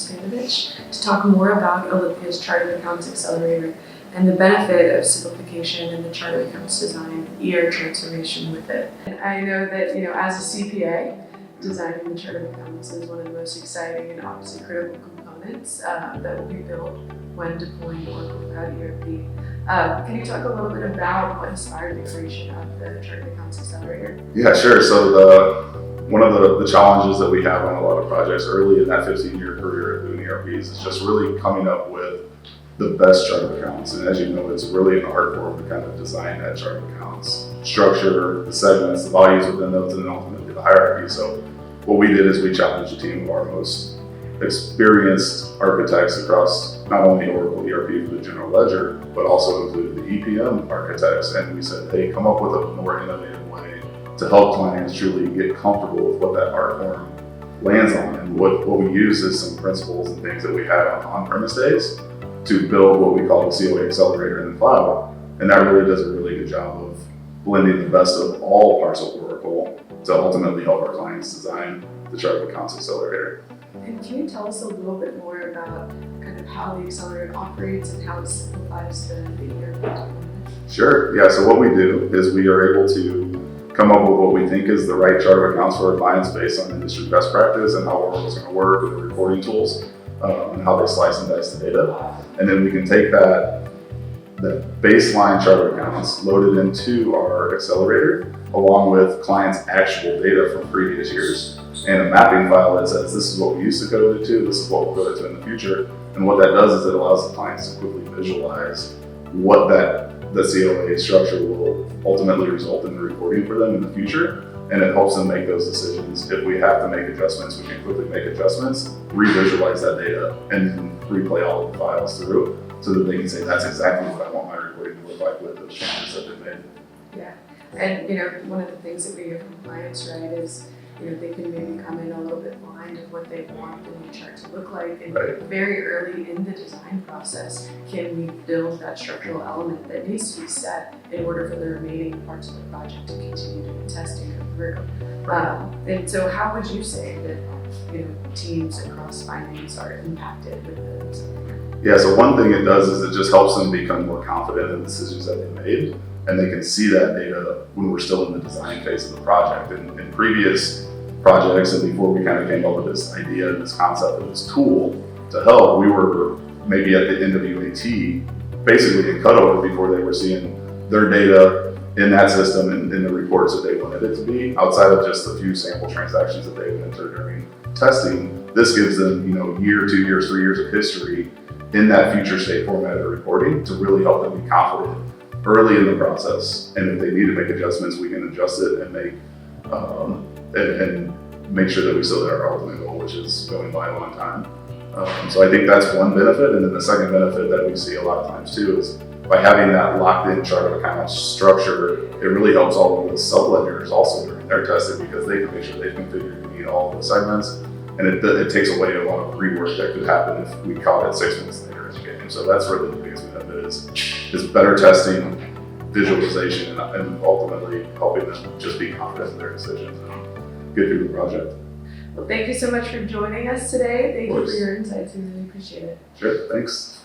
Stipanovich to talk more about Alithya's Chart of Accounts Accelerator and the benefit of simplification in the chart of accounts design, ER transformation with it. And I know that, as a CPA, designing the chart of accounts is one of the most exciting and obviously critical components that will be built when deploying Oracle Cloud ERP. Can you talk a little bit about what inspired the creation of the Chart of Accounts Accelerator? Yeah, sure. So one of the challenges that we have on a lot of projects early in that 15-year career of doing ERPs is just really coming up with the best chart of accounts. And as you know, it's really an art form to kind of design that chart of accounts, structure, the segments, the values within those, and then ultimately the hierarchy. So what we did is we challenged a team of our most experienced architects across not only Oracle ERP for the general ledger, but also included the EPM architects. And we said, hey, come up with a more innovative way to help clients truly get comfortable with what that art form lands on. And what we use is some principles and things that we had on-premise days to build what we call the COA Accelerator in the cloud. And that really does a really good job of blending the best of all parts of Oracle to ultimately help our clients design the Chart of Accounts Accelerator. And can you tell us a little bit more about kind of how the Accelerator operates and how it simplifies the ERP deployment? Sure, yeah, so what we do is we are able to come up with what we think is the right chart of accounts for our clients based on industry best practice and how Oracle's going to work with the reporting tools and how they slice and dice the data. And then we can take that baseline chart of accounts, load it into our accelerator, along with clients' actual data from previous years, and a mapping file that says this is what we used to code it to, this is what we'll code it to in the future. And what that does is it allows the clients to quickly visualize what the COA structure will ultimately result in the reporting for them in the future. And it helps them make those decisions. If we have to make adjustments, we can quickly make adjustments, re-visualize that data, and then replay all of the files through so that they can say, that's exactly what I want my reporting to look like with those changes that they've made. Yeah, and one of the things that we hear from clients, right, is they can maybe come in a little bit blind of what they want the new chart to look like. And very early in the design process, can we build that structural element that needs to be set in order for the remaining parts of the project to continue to be testing and through? And so how would you say that teams across finance are impacted with the Accelerator? Yeah, so one thing it does is it just helps them become more confident in the decisions that they made, and they can see that data when we're still in the design phase of the project. And in previous projects, and before we kind of came up with this idea and this concept of this tool to help, we were maybe at the end of UAT, basically in cutover before they were seeing their data in that system and in the reports that they wanted it to be, outside of just a few sample transactions that they would enter during testing. This gives them, year, 2 years, 3 years of history in that future state formatted reporting to really help them be confident early in the process. And if they need to make adjustments, we can adjust it and make sure that we still hit our ultimate goal, which is going live on time. So I think that's one benefit. And then the second benefit that we see a lot of times too is by having that locked-in chart of accounts structure, it really helps all of the sub-ledgers also during their testing because they can make sure they've configured and meet all of the segments. And it takes away a lot of rework that could happen if we caught it 6 months later in the game. So that's really the biggest benefit is better testing, visualization, and ultimately helping them just be confident in their decisions and get through the project. Well, thank you so much for joining us today. Thank you for your insights. We really appreciate it. Sure, thanks.